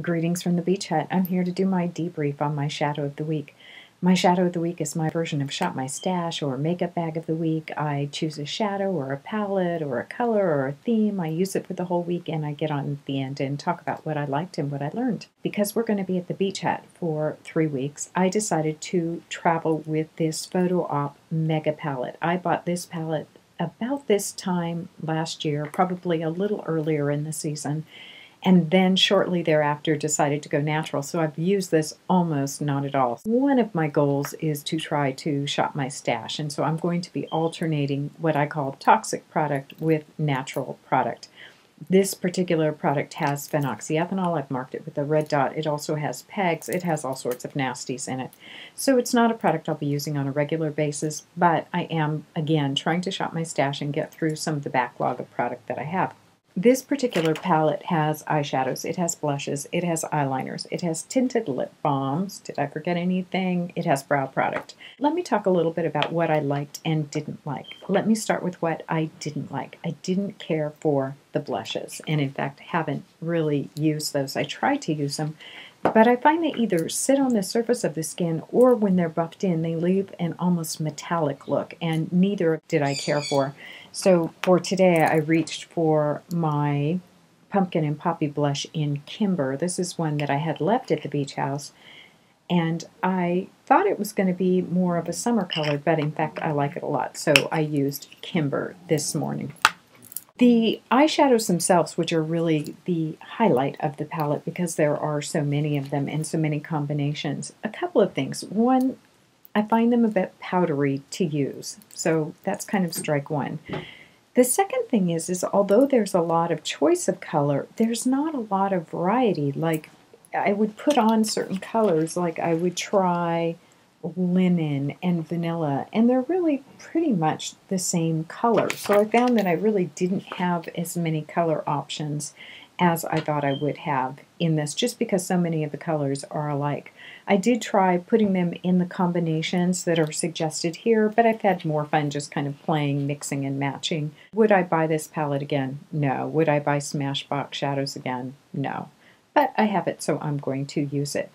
Greetings from the beach hut. I'm here to do my debrief on my shadow of the week. My shadow of the week is my version of Shop My Stash or makeup bag of the week. I choose a shadow or a palette or a color or a theme. I use it for the whole week and I get on at the end and talk about what I liked and what I learned. Because we're going to be at the beach hut for 3 weeks, I decided to travel with this Photo Op Mega palette. I bought this palette about this time last year, probably a little earlier in the season, and then shortly thereafter decided to go natural. So I've used this almost not at all. One of my goals is to try to shop my stash, and so I'm going to be alternating what I call toxic product with natural product. This particular product has phenoxyethanol. I've marked it with a red dot. It also has pegs. It has all sorts of nasties in it. So it's not a product I'll be using on a regular basis, but I am, again, trying to shop my stash and get through some of the backlog of product that I have. This particular palette has eyeshadows, it has blushes, it has eyeliners, it has tinted lip balms. Did I forget anything? It has brow product. Let me talk a little bit about what I liked and didn't like. Let me start with what I didn't like. I didn't care for the blushes, and in fact haven't really used those. I tried to use them, but I find they either sit on the surface of the skin or when they're buffed in, they leave an almost metallic look, and neither did I care for. So for today, I reached for my Pumpkin and Poppy blush in Kimber. This is one that I had left at the beach house, and I thought it was going to be more of a summer color, but in fact, I like it a lot. So I used Kimber this morning. The eyeshadows themselves, which are really the highlight of the palette because there are so many of them and so many combinations. A couple of things. One, I find them a bit powdery to use, so that's kind of strike one. The second thing is although there's a lot of choice of color, there's not a lot of variety. Like, I would put on certain colors, like I would try lemon and vanilla, and they're really pretty much the same color. So I found that I really didn't have as many color options as I thought I would have in this, just because so many of the colors are alike. I did try putting them in the combinations that are suggested here, but I've had more fun just kind of playing, mixing, and matching. Would I buy this palette again? No. Would I buy Smashbox shadows again? No. But I have it, so I'm going to use it.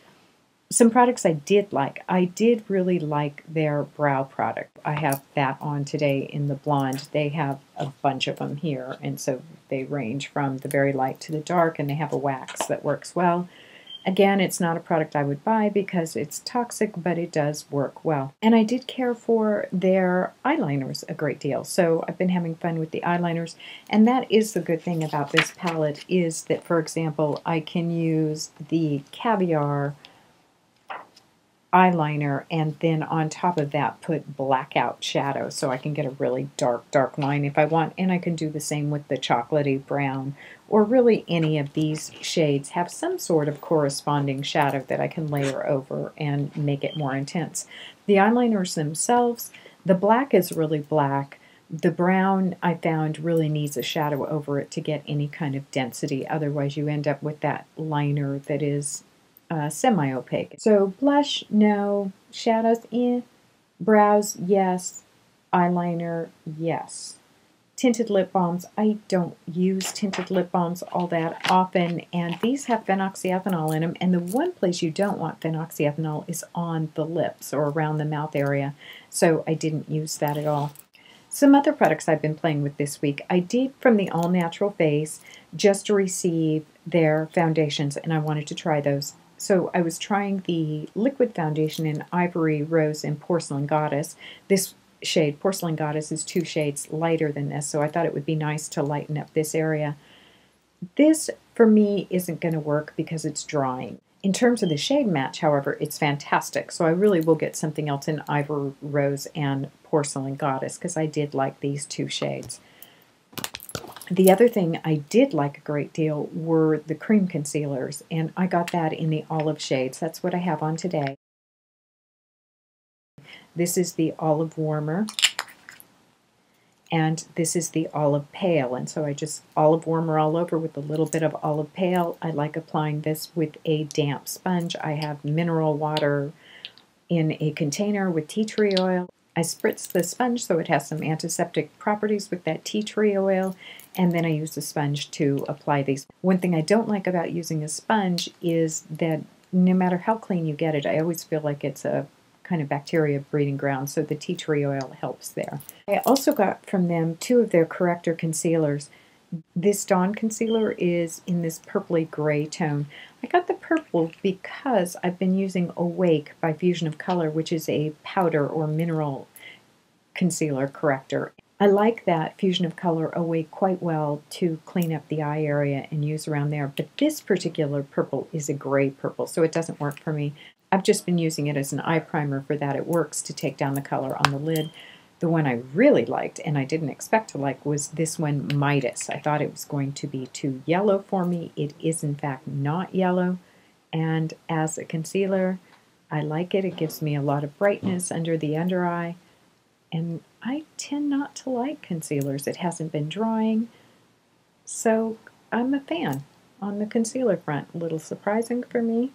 Some products I did like. I did really like their brow product. I have that on today in the blonde. They have a bunch of them here, and so they range from the very light to the dark, and they have a wax that works well. Again, it's not a product I would buy because it's toxic, but it does work well. And I did care for their eyeliners a great deal, so I've been having fun with the eyeliners. And that is the good thing about this palette, is that, for example, I can use the Caviar eyeliner and then on top of that put blackout shadow, so I can get a really dark line if I want, and I can do the same with the chocolatey brown, or really any of these shades have some sort of corresponding shadow that I can layer over and make it more intense. The eyeliners themselves, the black is really black. The brown I found really needs a shadow over it to get any kind of density, otherwise you end up with that liner that is semi-opaque. So blush, no. Shadows, Brows, yes. Eyeliner, yes. Tinted lip balms, I don't use tinted lip balms all that often, and these have phenoxyethanol in them, and the one place you don't want phenoxyethanol is on the lips or around the mouth area, so I didn't use that at all. Some other products I've been playing with this week. I did from the All Natural Face just to receive their foundations, and I wanted to try those. So I was trying the liquid foundation in Ivory, Rose, and Porcelain Goddess. This shade, Porcelain Goddess, is 2 shades lighter than this, so I thought it would be nice to lighten up this area. This, for me, isn't going to work because it's drying. In terms of the shade match, however, it's fantastic, so I really will get something else in Ivory, Rose, and Porcelain Goddess, because I did like these 2 shades. The other thing I did like a great deal were the cream concealers, and I got that in the olive shades. That's what I have on today. This is the Olive Warmer, and this is the Olive Pale, and so I just Olive Warmer all over with a little bit of Olive Pale. I like applying this with a damp sponge. I have mineral water in a container with tea tree oil. I spritz the sponge so it has some antiseptic properties with that tea tree oil, and then I use a sponge to apply these. One thing I don't like about using a sponge is that no matter how clean you get it, I always feel like it's a kind of bacteria breeding ground, so the tea tree oil helps there. I also got from them 2 of their corrector concealers. This Dawn concealer is in this purpley gray tone. I got the purple because I've been using Awake by Fusion of Color, which is a powder or mineral concealer corrector. I like that Fusion of Color Awake quite well to clean up the eye area and use around there, but this particular purple is a gray purple, so it doesn't work for me. I've just been using it as an eye primer for that. It works to take down the color on the lid. The one I really liked, and I didn't expect to like, was this one, Midas. I thought it was going to be too yellow for me. It is, in fact, not yellow. And as a concealer, I like it. It gives me a lot of brightness under the under eye. And I tend not to like concealers. It hasn't been drying. So I'm a fan on the concealer front. A little surprising for me.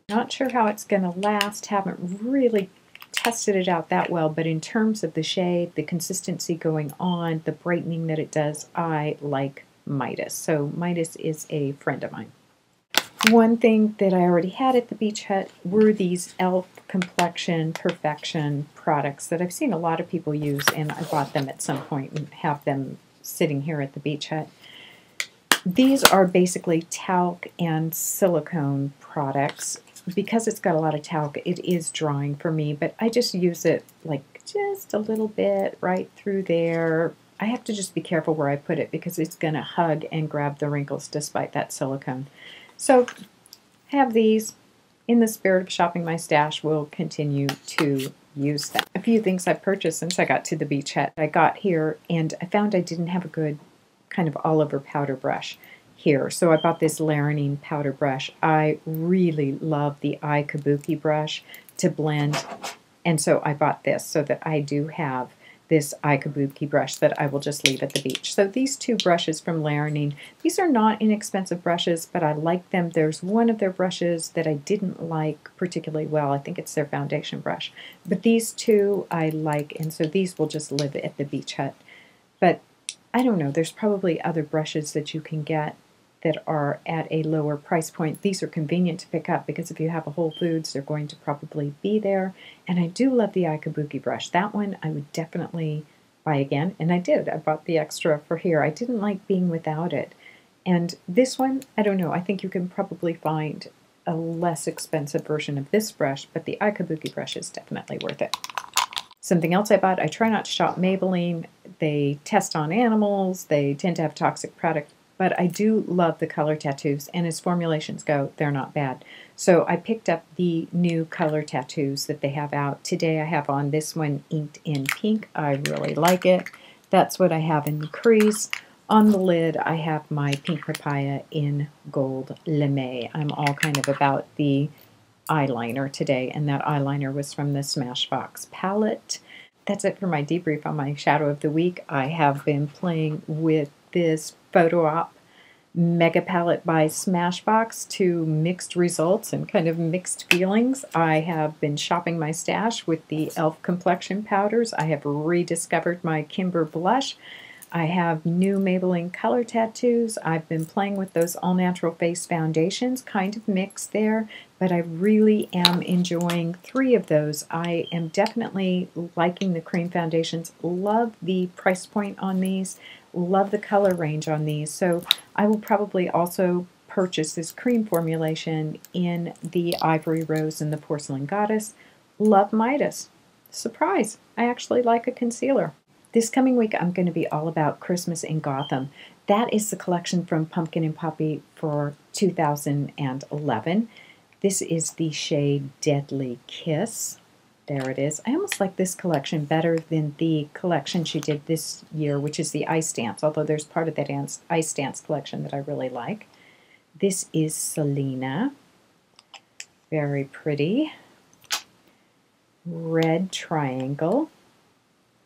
Not sure how it's going to last. Haven't really tested it out that well, but in terms of the shade, the consistency going on, the brightening that it does, I like Midas. So Midas is a friend of mine. One thing that I already had at the Beach Hut were these e.l.f. Complexion Perfection products that I've seen a lot of people use, and I bought them at some point and have them sitting here at the Beach Hut. These are basically talc and silicone products. Because it's got a lot of talc, it is drying for me, but I just use it like just a little bit right through there. I have to just be careful where I put it because it's going to hug and grab the wrinkles despite that silicone. So I have these. In the spirit of shopping my stash, we'll continue to use them. A few things I've purchased since I got to the Beach Hut. I got here and I found I didn't have a good kind of all-over powder brush here. So I bought this Laranine powder brush. I really love the eye kabuki brush to blend, and so I bought this so that I do have this eye kabuki brush that I will just leave at the beach. So these 2 brushes from Laranine, these are not inexpensive brushes, but I like them. There's one of their brushes that I didn't like particularly well. I think it's their foundation brush. But these 2 I like, and so these will just live at the Beach Hut. But I don't know, there's probably other brushes that you can get that are at a lower price point. These are convenient to pick up because if you have a Whole Foods, they're going to probably be there. And I do love the eye kabuki brush. That one I would definitely buy again, and I did. I bought the extra for here. I didn't like being without it. And this one, I don't know, I think you can probably find a less expensive version of this brush, but the eye kabuki brush is definitely worth it. Something else I bought, I try not to shop Maybelline. They test on animals, they tend to have toxic product, but I do love the color tattoos, and as formulations go, they're not bad. So I picked up the new color tattoos that they have out. Today I have on this one inked in pink. I really like it. That's what I have in the crease. On the lid, I have my pink papaya in gold lame. I'm all kind of about the eyeliner today, and that eyeliner was from the Smashbox palette. That's it for my debrief on my shadow of the week. I have been playing with this Photo Op Mega Palette by Smashbox to mixed results and kind of mixed feelings. I have been shopping my stash with the e.l.f. complexion powders. I have rediscovered my Kimber blush. I have new Maybelline color tattoos. I've been playing with those all-natural face foundations, kind of mixed there, but I really am enjoying 3 of those. I am definitely liking the cream foundations. Love the price point on these. Love the color range on these. So I will probably also purchase this cream formulation in the Ivory Rose and the Porcelain Goddess. Love Midas. Surprise! I actually like a concealer. This coming week, I'm going to be all about Christmas in Gotham. That is the collection from Pumpkin and Poppy for 2011. This is the shade Deadly Kiss. There it is. I almost like this collection better than the collection she did this year, which is the Ice Dance, although there's part of that Ice Dance collection that I really like. This is Selena. Very pretty. Red Triangle.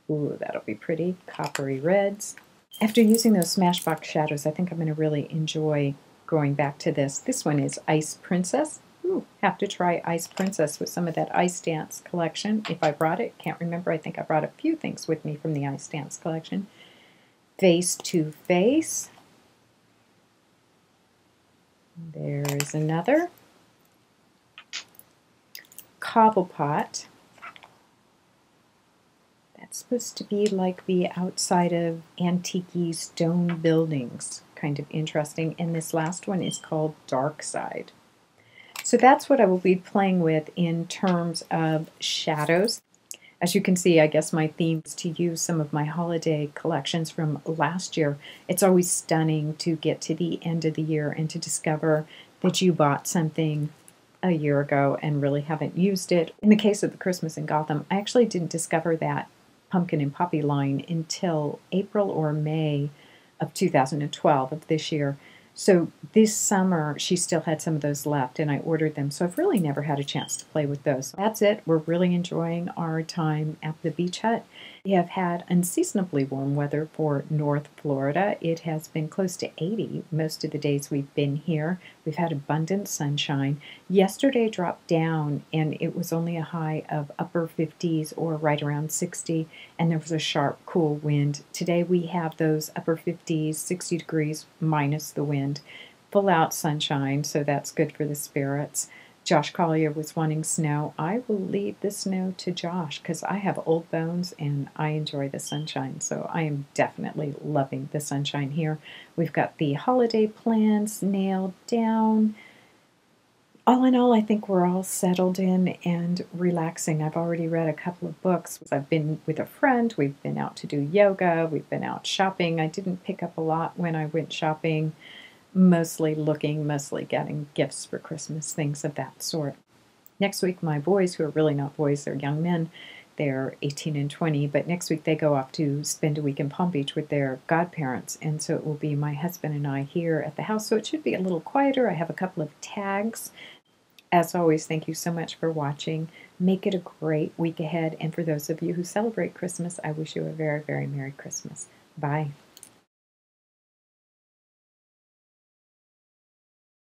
Ooh, that'll be pretty. Coppery reds. After using those Smashbox shadows, I think I'm going to really enjoy going back to this. This one is Ice Princess. Ooh, have to try Ice Princess with some of that Ice Dance collection. If I brought it, can't remember. I think I brought a few things with me from the Ice Dance collection. Face to Face. There's another. Cobblepot. That's supposed to be like the outside of antique stone buildings. Kind of interesting. And this last one is called Dark Side. So that's what I will be playing with in terms of shadows. As you can see, I guess my theme is to use some of my holiday collections from last year. It's always stunning to get to the end of the year and to discover that you bought something a year ago and really haven't used it. In the case of the Christmas in Gotham, I actually didn't discover that pumpkin and poppy line until April or May of 2012 of this year. So this summer, she still had some of those left, and I ordered them. So I've really never had a chance to play with those. That's it. We're really enjoying our time at the beach hut. We have had unseasonably warm weather for North Florida. It has been close to 80 most of the days we've been here. We've had abundant sunshine. Yesterday dropped down, and it was only a high of upper 50s or right around 60, and there was a sharp, cool wind. Today we have those upper 50s, 60 degrees minus the wind. Full out sunshine, so that's good for the spirits. Josh Collier was wanting snow. I will leave the snow to Josh because I have old bones and I enjoy the sunshine. So I am definitely loving the sunshine here. We've got the holiday plans nailed down. All in all, I think we're all settled in and relaxing. I've already read a couple of books. I've been with a friend. We've been out to do yoga. We've been out shopping. I didn't pick up a lot when I went shopping. Mostly looking, mostly getting gifts for Christmas, things of that sort. Next week, my boys, who are really not boys, they're young men, they're 18 and 20, but next week they go off to spend a week in Palm Beach with their godparents, and so it will be my husband and I here at the house, so it should be a little quieter. I have a couple of tags. As always, thank you so much for watching. Make it a great week ahead, and for those of you who celebrate Christmas, I wish you a very, very Merry Christmas. Bye.